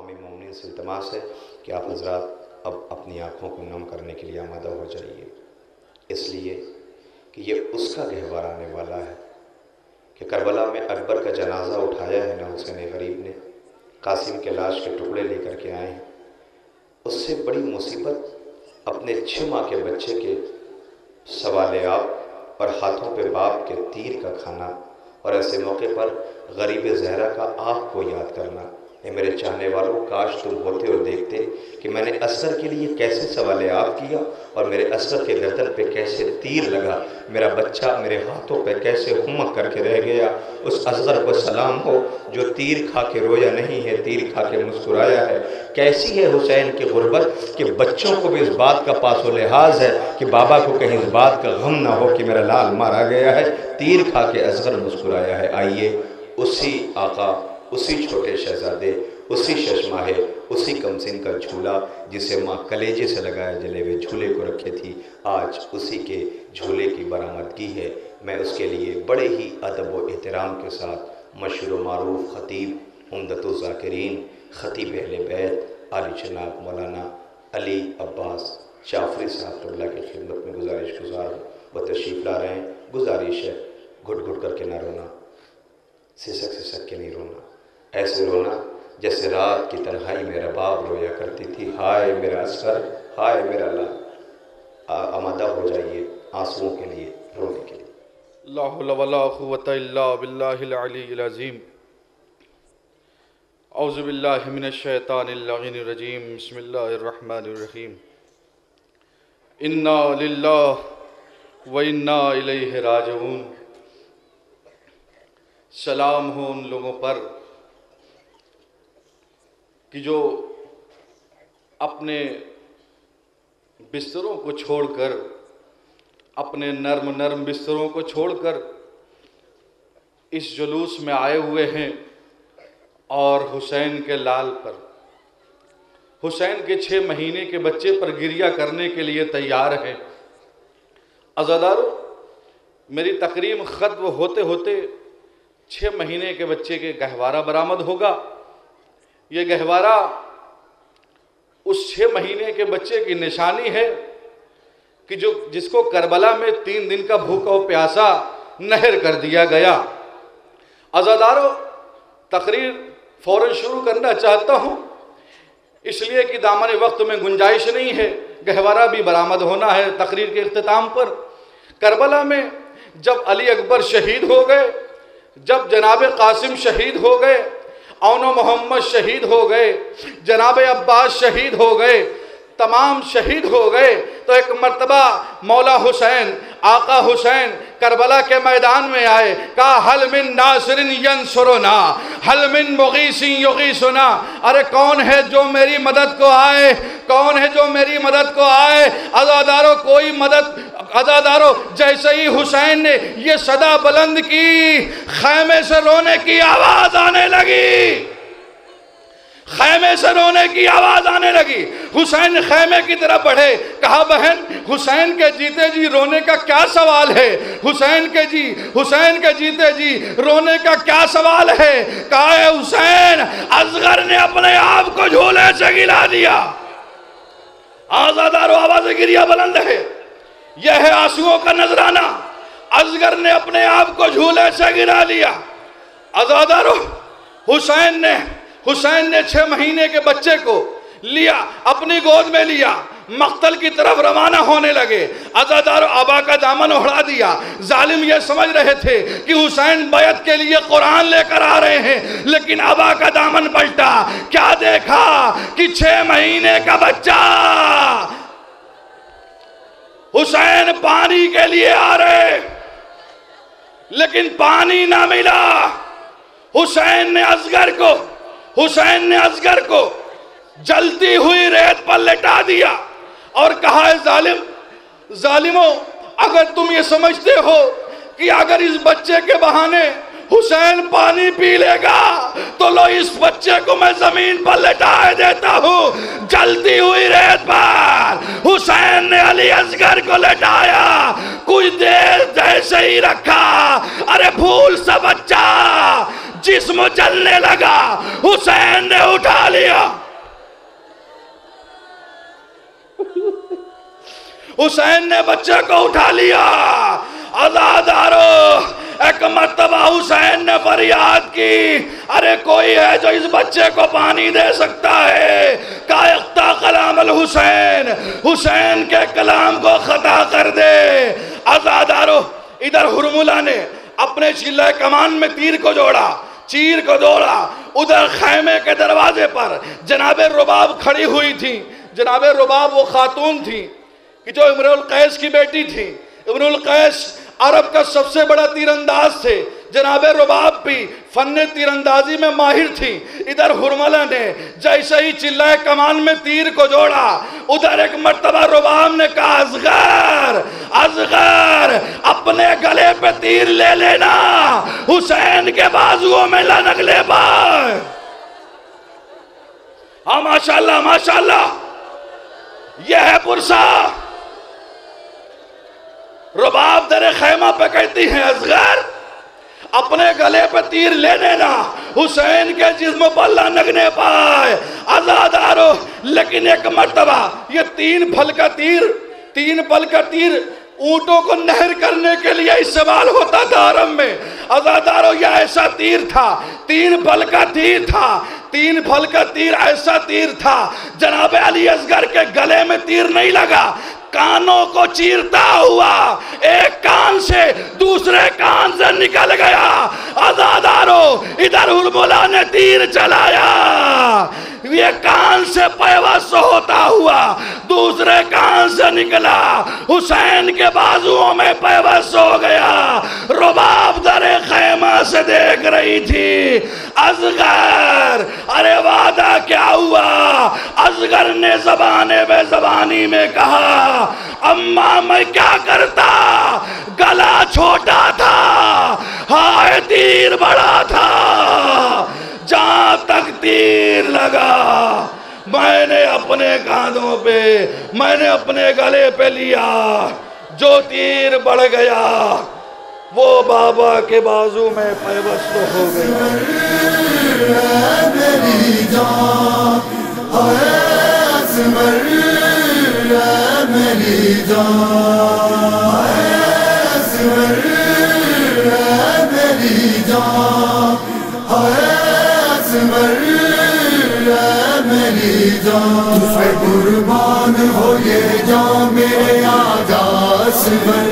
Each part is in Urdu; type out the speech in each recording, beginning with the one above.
تمام مومنین سے التماس ہے کہ آپ حضرات اب اپنی آنکھوں کو نم کرنے کے لیے آمادہ ہو جائیے، اس لیے کہ یہ اس کا گہوارہ آنے والا ہے کہ کربلا میں اکبر کا جنازہ اٹھایا ہے نا حسین غریب نے، قاسم کے لاش کے ٹکڑے لے کر کے آئے ہیں۔ اس سے بڑی مصیبت اپنے 6 ماہ کے بچے کے سوال آب اور ہاتھوں پہ باپ کے تیر کا کھانا، اور ایسے موقع پر غریب زہرا کا آنکھ کو یاد کرنا۔ اے میرے چاہنے والوں، کاش تم ہوتے اور دیکھتے کہ میں نے اصغر کے لیے کیسے سوال آب کیا اور میرے اصغر کے گردن پہ کیسے تیر لگا، میرا بچہ میرے ہاتھوں پہ کیسے ہمک کر کے رہ گیا۔ اس اصغر کو سلام ہو جو تیر کھا کے رویا نہیں ہے، تیر کھا کے مسکرایا ہے۔ کیسی ہے حسین کی غربت کہ بچوں کو بھی اس بات کا پاس و لحاظ ہے کہ بابا کو کہیں اس بات کا غم نہ ہو کہ میرا لال مارا گیا ہے، تیر کھا کے اصغر مسکرایا ہے۔ آئیے اسی آقا، اسی چھوٹے شہزادے، اسی ششماہے، اسی کمسن کا جھولا جسے ماں کلیجے سے لگائے جلے ہوئے جھولے کو رکھے تھی، آج اسی کے جھولے کی برآمدگی ہے۔ میں اس کے لیے بڑے ہی ادب و احترام کے ساتھ مشہور و معروف خطیب، عمدۃ الذاکرین، خطیب اہل بیت، عالی جناب مولانا علی عباس جعفری صاحب اللہ کی خدمت میں گزارش گزار ہوں۔ وہ تشریف لا رہے ہیں۔ گزارش ہے گھٹ گھٹ کر کے نہ رونا، سسک سسک کے نہیں رونا، ایسے رونا جیسے رات کی تنہائی میں رباب رویا کرتی تھی، ہائے میرا اصغر، ہائے میرا لال۔ آمادہ ہو جائیے آنسوؤں کے لیے، رونے کے لیے۔ لا حول ولا قوة الا باللہ العلی العظیم۔ اعوذ باللہ من الشیطان اللعین الرجیم، بسم اللہ الرحمن الرحیم۔ انا للہ و انا الیہ راجعون۔ سلام ہو ان لوگوں پر کہ جو اپنے بستروں کو چھوڑ کر، اپنے نرم بستروں کو چھوڑ کر اس جلوس میں آئے ہوئے ہیں اور حسین کے لال پر، حسین کے 6 مہینے کے بچے پر گریہ کرنے کے لیے تیار ہیں۔ عزادارو، میری تقریم ختم ہوتے ہوتے 6 مہینے کے بچے کے گہوارہ برآمد ہوگا۔ یہ گہوارہ اس 6 مہینے کے بچے کی نشانی ہے کہ جس کو کربلا میں 3 دن کا بھوکا و پیاسا نہر کر دیا گیا۔ عزادارو، تقریر فوراً شروع کرنا چاہتا ہوں اس لیے کہ دامن وقت میں گنجائش نہیں ہے، گہوارہ بھی برآمد ہونا ہے تقریر کے اختتام پر۔ کربلا میں جب علی اکبر شہید ہو گئے، جب جناب قاسم شہید ہو گئے، اون و محمد شہید ہو گئے، جناب عباس شہید ہو گئے، تمام شہید ہو گئے، تو ایک مرتبہ مولا حسین، آقا حسین کربلا کے میدان میں آئے، کہا حل من ناصر ینصرنا، حل من مغیث یغیثنا۔ ارے کون ہے جو میری مدد کو آئے، کون ہے جو میری مدد کو آئے؟ عزادارو کوئی مدد، عزادارو جیسے ہی حسین نے یہ صدا بلند کی، خیمے سے رونے کی آواز آنے لگی، خیمے سے رونے کی آواز آنے لگی۔ حسین خیمے کی طرف بڑھے، کہا بہن حسین کے جیتے جی رونے کا کیا سوال ہے؟ حسین کے جیتے جی رونے کا کیا سوال ہے؟ کہا اے حسین، اصغر نے اپنے آپ کو جھولے سے گلا دیا۔ آزادارو آواز گریہ بلند ہے، یہ ہے آنسوؤں کا نذرانہ۔ اصغر نے اپنے آپ کو جھولے سے گرا لیا۔ عزادارو، حسین نے 6 مہینے کے بچے کو لیا، اپنی گود میں لیا، مقتل کی طرف روانہ ہونے لگے۔ عزادارو آبا کا دامن اڑا دیا۔ ظالم یہ سمجھ رہے تھے کہ حسین بیعت کے لیے قرآن لے کر آ رہے ہیں، لیکن آبا کا دامن پلٹا۔ کیا دیکھا کہ 6 مہینے کا بچہ حسین پانی کے لیے آ رہے، لیکن پانی نہ ملا۔ حسین نے اصغر کو جلتی ہوئی ریت پر لٹا دیا اور کہا اے ظالموں، اگر تم یہ سمجھتے ہو کہ اگر اس بچے کے بہانے حسین پانی پی لے گا تو لو اس بچے کو میں زمین پر لٹائے دیتا ہوں۔ جلتی ہوئی ریت پر حسین نے علی اصغر کو لٹایا، کچھ دیر جیسے ہی رکھا، ارے پھول سا بچہ جسم جلنے لگا، حسین نے اٹھا لیا، حسین نے بچے کو اٹھا لیا۔ عزادارو، ایک مرتبہ حسین نے فریاد کی، ارے کوئی ہے جو اس بچے کو پانی دے سکتا ہے؟ کائقتا کلام الحسین، حسین کے کلام کو خطا کر دے۔ عزادارو، ادھر ہرملہ نے اپنے چلہ کمان میں تیر کو جوڑا، چیر کو دوڑا، ادھر خیمے کے دروازے پر جناب رباب کھڑی ہوئی تھی۔ جناب رباب وہ خاتون تھی کہ جو امرؤ القیس کی بیٹی تھی۔ امرؤ القیس عرب کا سب سے بڑا تیر انداز تھے، جناب رباب بھی فن تیر اندازی میں ماہر تھی۔ ادھر ہرملہ نے جیسے ہی چلہ کمان میں تیر کو جوڑا، ادھر ایک مرتبہ رباب نے کہا، اصغر اصغر اپنے گلے پہ تیر لے لینا، حسین کے بازوؤں میں لنگ لے پائے۔ ہاں ماشاءاللہ ماشاءاللہ، یہ ہے پرسا۔ رباب در خیمہ پہ کہتی ہیں، اصغر اپنے گلے پہ تیر لے لینا، حسین کے جسم پر لگنے پائے۔ عزادارو، لیکن ایک مرتبہ یہ تین پھل کا تیر اونٹوں کو نہر کرنے کے لیے استعمال ہوتا تھا عرب میں۔ عزادارو، یہ ایسا تیر تھا، 3 پھل کا تیر تھا، 3 پھل کا تیر ایسا تیر تھا، جناب علی اصغر کے گلے میں تیر نہیں لگا، کانوں کو چیرتا ہوا ایک کان سے دوسرے کان سے نکل گیا۔ عزادارو، ادھر ہرملہ نے تیر چلایا، یہ کان سے پیوست ہوتا ہوا دوسرے کان سے نکلا، حسین کے بازوؤں میں پیوست ہو گیا۔ رباب در خیمہ سے دیکھ رہی تھی، اصغر ارے وعدہ کیا ہوا؟ اصغر نے زبان بے زبانی میں کہا، اماں میں کیا کرتا، گلا چھوٹا تھا، ہائے تیر بڑا تھا، جہاں تک تیر لگا میں نے اپنے کاندھوں پہ، میں نے اپنے گلے پہ لیا، جو تیر بڑھ گیا وہ بابا کے بازو میں پیوست ہو گیا۔ میری جان اے اصغر، میری جان اے اصغر، میری جان اے اصغر، میری جان تجھ پہ قربان ہو یہ جان میرے آقا اصغر،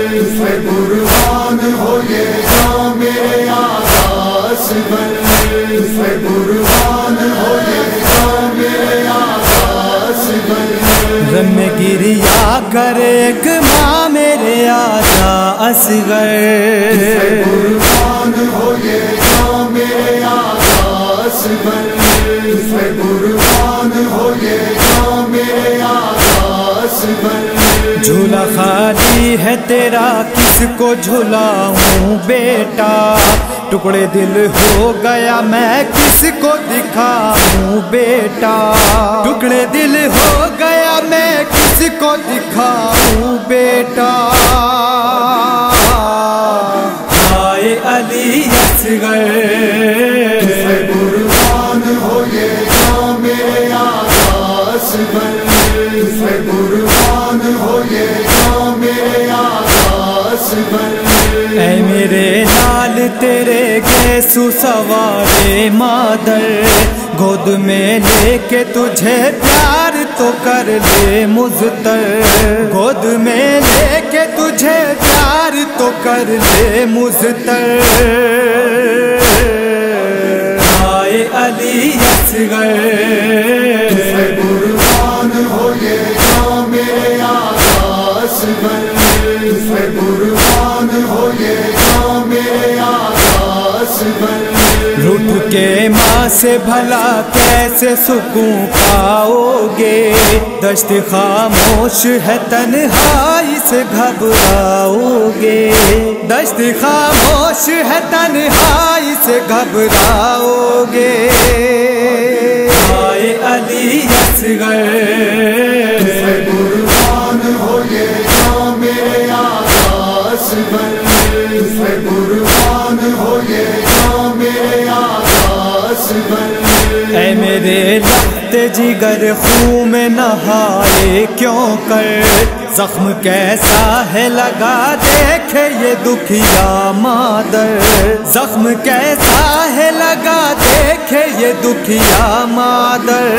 تجھ پہ قربان ہو یہ جان میرے آقا اصغر، تجھ پہ قربان ہو یہ جان میرے آقا اصغر۔ غم گریا کر ایک ماں میرے آقا اصغر، تجھ پہ قربان ہو یہ جان میرے آقا اصغر، تجھ پہ قربان ہو یہ جان میرے آقا اصغر۔ جھولا خالی ہے تیرا کس کو جھلاؤں بیٹا، ٹکڑے دل ہو گیا میں کس کو دکھاؤں بیٹا، ٹکڑے دل ہو گیا میں کس کو دکھاؤں بیٹا، ہائے علی اصغر، تجھ پہ قربان ہو یہ جان میرے آقا اصغر، تجھ پہ قربان ہو یہ جان میرے آقا اصغر۔ اے میرے لال تیرے گیسو سوارے مادر، گود میں لے کے تجھے پیار تو کر لے مزتر، گود میں لے کے تجھے پیار تو کر لے مزتر، ہائے علی اصغر، تجھ پہ قربان ہو یہ جان میرے آقا اصغر، تجھ پہ قربان ہو یہ جان میرے آقا اصغر۔ روٹھ کے ماں سے بھلا کیسے سکون پاؤ گے، دشت خاموش ہے تنہائی سے گھبراؤ گے، دشت خاموش ہے تنہائی سے گھبراؤ گے، ہائے علی اصغر، تجھ پہ قربان ہو یہ جان میرے آقا اصغر، تجھ پہ قربان ہو یہ جان میرے جگر خون میں نہائے کیوں کر، زخم کیسا ہے لگا دیکھے یہ دکھیا مادر، زخم کیسا ہے لگا دیکھے یہ دکھیا مادر۔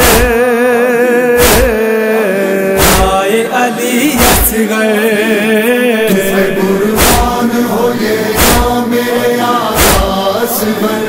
آئے علی اصغر قربان ہو یہ جام میرے آقا اصغر،